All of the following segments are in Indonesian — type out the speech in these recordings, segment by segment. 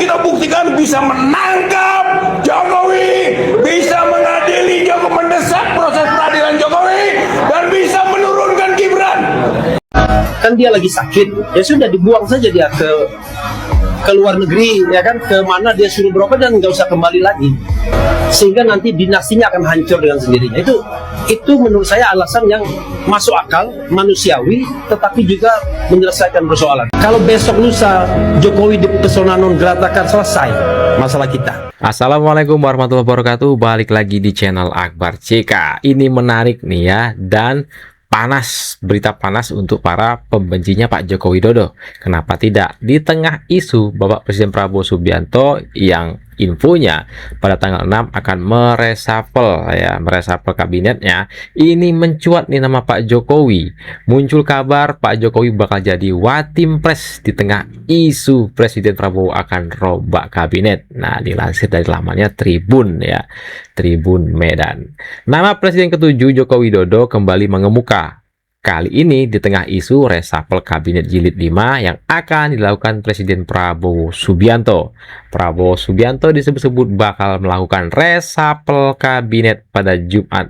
kita buktikan bisa menangkap Jokowi, bisa mengadili Jokowi, mendesak proses peradilan Jokowi, dan bisa menurunkan Gibran. Kan dia lagi sakit, ya sudah dibuang saja dia ke luar negeri, ya kan, ke mana dia suruh berobat dan nggak usah kembali lagi, sehingga nanti dinastinya akan hancur dengan sendirinya. Itu menurut saya alasan yang masuk akal, manusiawi, tetapi juga menyelesaikan persoalan. Kalau besok lusa Jokowi di persona non grata kan selesai masalah kita. Assalamualaikum warahmatullahi wabarakatuh. Balik lagi di channel Akbar CK. Ini menarik nih ya, dan panas, berita panas untuk para pembencinya Pak Joko Widodo. Kenapa tidak? Di tengah isu Bapak Presiden Prabowo Subianto yang infonya pada tanggal 6 akan meresapel kabinetnya, ini mencuat nih nama Pak Jokowi. Muncul kabar Pak Jokowi bakal jadi Watimpres di tengah isu Presiden Prabowo akan rombak kabinet. Nah, dilansir dari lamannya Tribun ya, Tribun Medan. Nama Presiden ke-7 Joko Widodo kembali mengemuka. Kali ini di tengah isu resapel kabinet jilid 5 yang akan dilakukan Presiden Prabowo Subianto. Prabowo Subianto disebut-sebut bakal melakukan resapel kabinet pada Jumat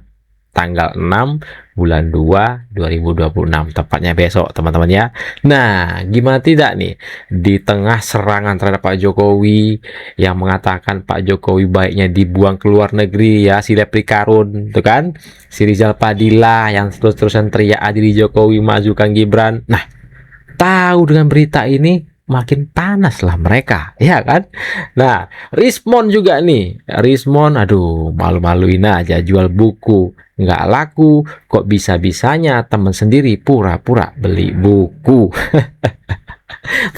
tanggal 6 bulan 2 2026, tepatnya besok teman-teman ya. Nah, gimana tidak nih di tengah serangan terhadap Pak Jokowi yang mengatakan Pak Jokowi baiknya dibuang ke luar negeri ya, si Repli Karun tuh kan, si Rizal Padilla yang terus-terusan teriak adili Jokowi, majukan Gibran. Nah, tahu dengan berita ini makin panas lah mereka, ya kan? Nah, Rismon juga nih, Rismon, aduh, malu-maluin aja, jual buku nggak laku, kok bisa-bisanya temen sendiri pura-pura beli buku.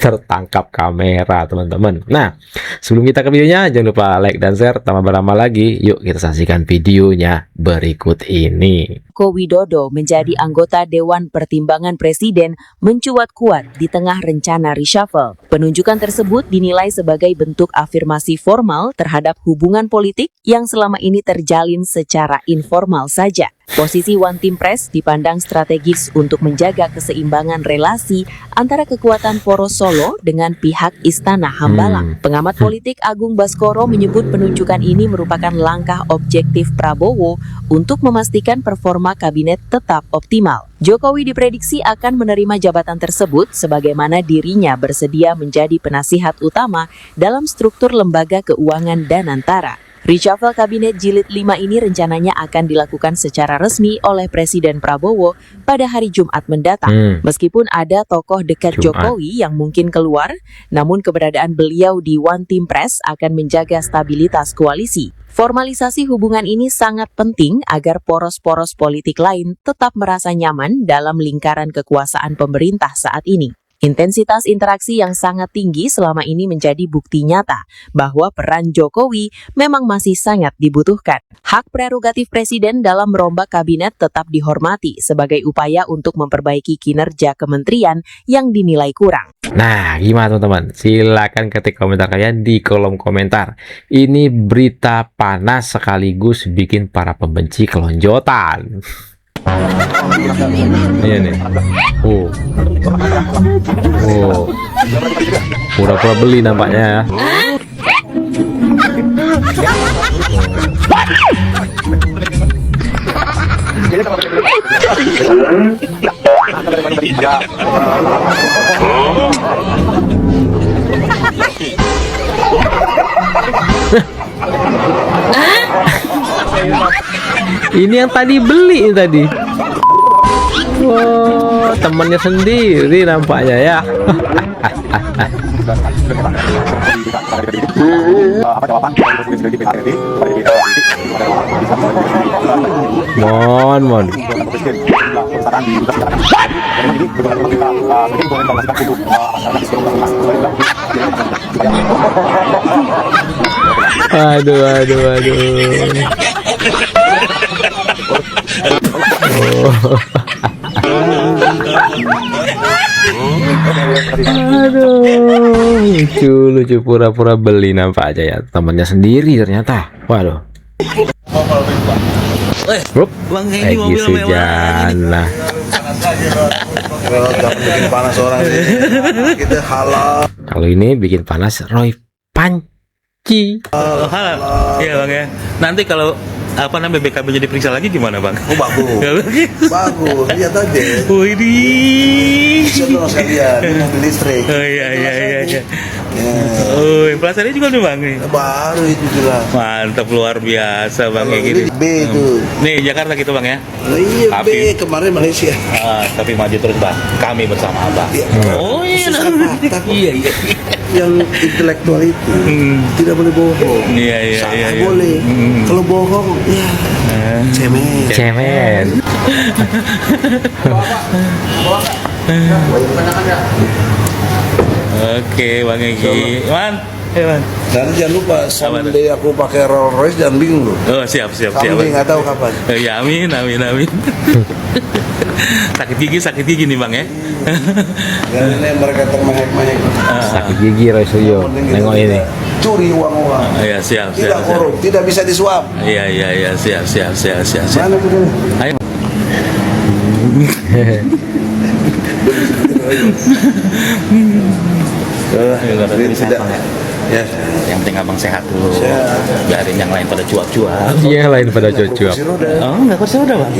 Tertangkap kamera teman-teman. Nah, sebelum kita ke videonya, jangan lupa like dan share. Tanpa berlama lagi, yuk kita saksikan videonya berikut ini. Joko Widodo menjadi anggota Dewan Pertimbangan Presiden mencuat kuat di tengah rencana reshuffle. Penunjukan tersebut dinilai sebagai bentuk afirmasi formal terhadap hubungan politik yang selama ini terjalin secara informal saja. Posisi Watimpres dipandang strategis untuk menjaga keseimbangan relasi antara kekuatan Poros Solo dengan pihak Istana Hambalang. Pengamat politik Agung Baskoro menyebut penunjukan ini merupakan langkah objektif Prabowo untuk memastikan performa kabinet tetap optimal. Jokowi diprediksi akan menerima jabatan tersebut sebagaimana dirinya bersedia menjadi penasihat utama dalam struktur lembaga keuangan Danantara. Reshuffle Kabinet Jilid 5 ini rencananya akan dilakukan secara resmi oleh Presiden Prabowo pada hari Jumat mendatang. Meskipun ada tokoh dekat Jokowi yang mungkin keluar, namun keberadaan beliau di Watimpres akan menjaga stabilitas koalisi. Formalisasi hubungan ini sangat penting agar poros-poros politik lain tetap merasa nyaman dalam lingkaran kekuasaan pemerintah saat ini. Intensitas interaksi yang sangat tinggi selama ini menjadi bukti nyata bahwa peran Jokowi memang masih sangat dibutuhkan. Hak prerogatif Presiden dalam merombak kabinet tetap dihormati sebagai upaya untuk memperbaiki kinerja kementerian yang dinilai kurang. Nah, gimana teman-teman? Silakan ketik komentar kalian di kolom komentar. Ini berita panas sekaligus bikin para pembenci kelonjotan. Iya nih. Pura-pura beli nampaknya ya. Ini yang tadi beli tadi. Wow, temannya sendiri nampaknya ya. Mon. Aduh. Aduh, lucu pura-pura beli nampak aja ya, temannya sendiri ternyata. Waduh. Lagi sejana. Kalau bikin panas orang ini, kita halal. Kalau ini bikin panas Roy Panci. Oh, halal. Iya bang ya. Nanti kalau apa namanya BKB jadi periksa lagi gimana bang? Oh bagus, bagus, lihat aja. Oh ini. Bisa dong sekalian, ini mobil listrik. Oh iya. Ya, Oh, inflasinya juga nih bang nih. baru itu jelas. Mantap luar biasa bang kayak Kalau gini. ini B itu. Nih Jakarta gitu bang ya. Nah, iya B Tapi- kemarin Malaysia. Tapi maju terus bang. Kami bersama abang. Ya, Oh iya. susah patah kok. Iya. Yang intelektual itu tidak boleh bohong. Iya. Salah boleh. Kalau bohong, ya cemen. Cemen. Oke bang Egi. Man. Man. Dan jangan lupa someday aku pakai Rolls Royce, jangan bingung loh. Oh siap. Kami nggak tahu kapan. Ya amin. sakit gigi nih bang ya. Dan ini mereka termehek-mehek. Sakit gigi Roy Suryo. Nengok ini. Curi uang-uang. Iya siap. Tidak korup, tidak bisa disuap. Iya siap. Mana itu? Ayo. Ini tidak. Ya, Yang penting abang sehat dulu. Sehat. Biarin yang lain pada cuap-cuap. Iya lain pada cuap-cuap. kursi roda. Oh nggak kursi udah bang.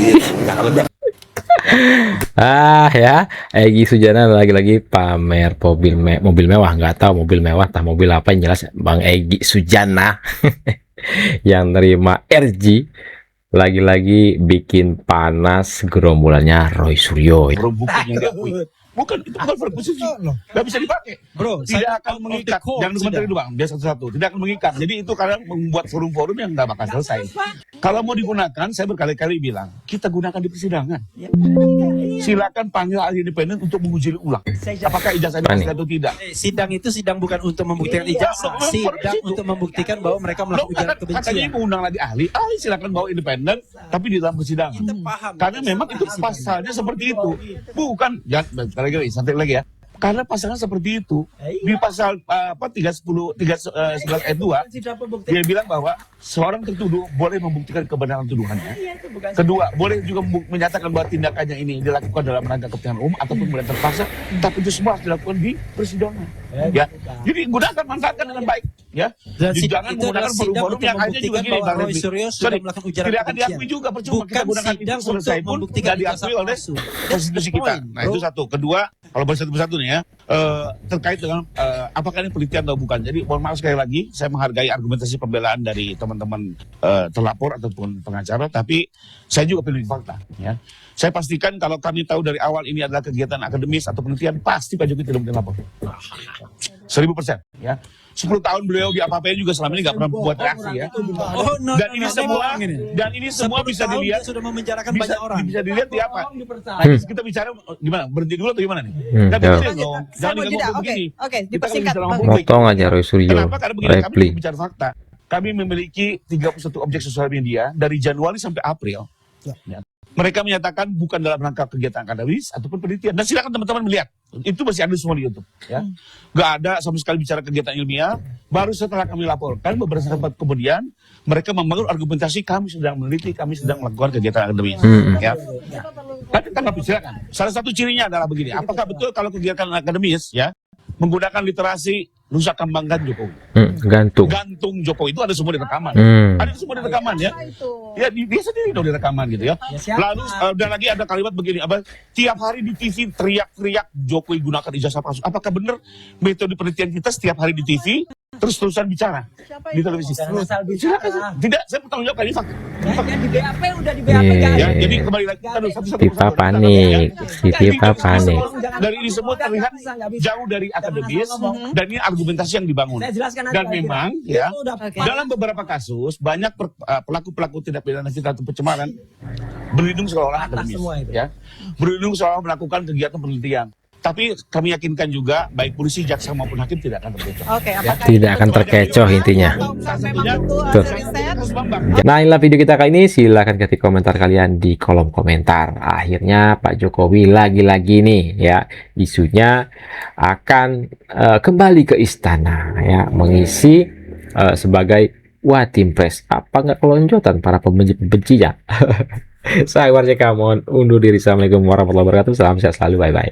Ya, Egy Sujana lagi-lagi pamer mobil mewah, nggak tahu mobil mewah, entah mobil apa, yang jelas Bang Egy Sujana yang nerima RG lagi-lagi bikin panas gerombolannya Roy Suryo. Bukan, itu bukan berposisi. Nggak bisa dipakai. Bro, Tidak akan mengikat. Jangan komentari dulu bang, biar satu-satu. Tidak akan mengikat. Jadi itu karena membuat forum-forum yang nggak bakal selesai. Kalau mau digunakan, saya berkali-kali bilang, kita gunakan di persidangan. Silakan panggil ahli independen untuk menguji ulang. Apakah ijazah Pani. atau tidak. sidang itu sidang bukan untuk membuktikan ijazah, sidang untuk membuktikan bahwa mereka Loh, melakukan ujaran katanya kebencian. mau undang lagi ahli silakan bawa independen, tapi di dalam persidangan. Kita paham. Karena memang itu pasalnya seperti itu. Bukan, ya, bentar lagi, santai lagi ya. Karena pasalnya seperti itu. Di pasal 311 ayat 2, dia bilang bahwa seorang tertuduh boleh membuktikan kebenaran tuduhannya. Kedua, boleh juga menyatakan bahwa tindakannya ini dilakukan dalam rangka kepentingan umum ataupun kemudian terpaksa, tapi itu semua harus dilakukan di persidangan. Ya. Jadi gunakan, manfaatkan dengan baik. Ya. Dan Jadi sidang jangan itu menggunakan adalah sidang forum-forum untuk yang hanya juga membuktikan gini, bahwa Bang Roy Refli. Suryo sudah Sorry, melakukan ujaran tidak akan kebencian. diakui juga, percuma kita Bukan gunakan itu sidang selesai untuk pun membuktikan tidak diakui ijazah oleh palsu. konstitusi kita. Point, Nah bro. itu satu. Kedua, kalau bersatu-bersatu nih ya, terkait dengan apakah ini penelitian atau bukan. Jadi mohon maaf sekali lagi, saya menghargai argumentasi pembelaan dari teman-teman terlapor ataupun pengacara, tapi saya juga pilih fakta. Ya. Saya pastikan kalau kami tahu dari awal ini adalah kegiatan akademis atau penelitian, pasti Pak Jokowi tidak mungkin lapor. 1000%. Ya. 10 tahun beliau di apa-apain juga selama ini nggak pernah buat reaksi ya. Oh, no, Dan no, ini no, semua, no, ini. dan ini semua 10 bisa tahun dilihat. dia sudah memenjarakan Bisa, banyak orang. bisa dilihat di apa? Nah, kita bicara gimana? Berhenti dulu atau gimana nih? Nggak ya. bisa dong. Saya Jangan mau diganggu jeda. Oke, begini. oke, Kita kan dipersingkat. bicara sama publik. Motong aja Roy Suryo. Kenapa? Karena begini, kami Repli. bicara fakta. Kami memiliki 31 objek sosial media dari Januari sampai April. Ya. Mereka menyatakan bukan dalam rangka kegiatan akademis ataupun penelitian. Dan silakan teman-teman melihat. Itu masih ada semua di YouTube. Ya. Gak ada sama sekali bicara kegiatan ilmiah. Baru setelah kami laporkan, beberapa saat kemudian, mereka membangun argumentasi kami sedang meneliti, kami sedang melakukan kegiatan akademis. Ya. Tapi tanggapi silakan. Salah satu cirinya adalah begini. Apakah betul kalau kegiatan akademis ya menggunakan literasi rusak kembangkan Jokowi? Gantung. Gantung Jokowi itu ada semua di rekaman. Ada semua di rekaman ya. Ya dia sendiri dong di rekaman gitu ya. Lalu dan lagi ada kalimat begini, apa? Tiap hari di TV teriak-teriak Jokowi gunakan ijazah palsu. Apakah benar metode penelitian kita setiap hari di TV terus-terusan bicara di televisi? Silakan. Tidak, saya bertanggung jawab ini fakta. Di BAP udah di BAP Iya. Ya, jadi kembali lagi kita harus satu-satu. Tifa panik. Si Tifa panik. Dari ini semua terlihat jauh dari akademis dan ini argumentasi yang dibangun. Dan memang ya dalam beberapa kasus banyak pelaku-pelaku tindak pidana fitnah atau pencemaran berlindung seolah akademis, ya, berlindung seolah melakukan kegiatan penelitian. Tapi kami yakinkan juga baik polisi, jaksa maupun hakim tidak akan terkecoh. Oke, apakah Tidak akan terkecoh intinya. memang itu Betul. hasil riset? Nah inilah video kita kali ini, silahkan ketik komentar kalian di kolom komentar. Akhirnya Pak Jokowi lagi-lagi nih ya, isunya akan kembali ke istana ya, mengisi sebagai Watimpres. Apa nggak kelonjotan para pembenci-pembencinya? Saya Warjeka, mohon undur diri. Assalamualaikum warahmatullahi wabarakatuh. Salam sehat selalu, bye-bye.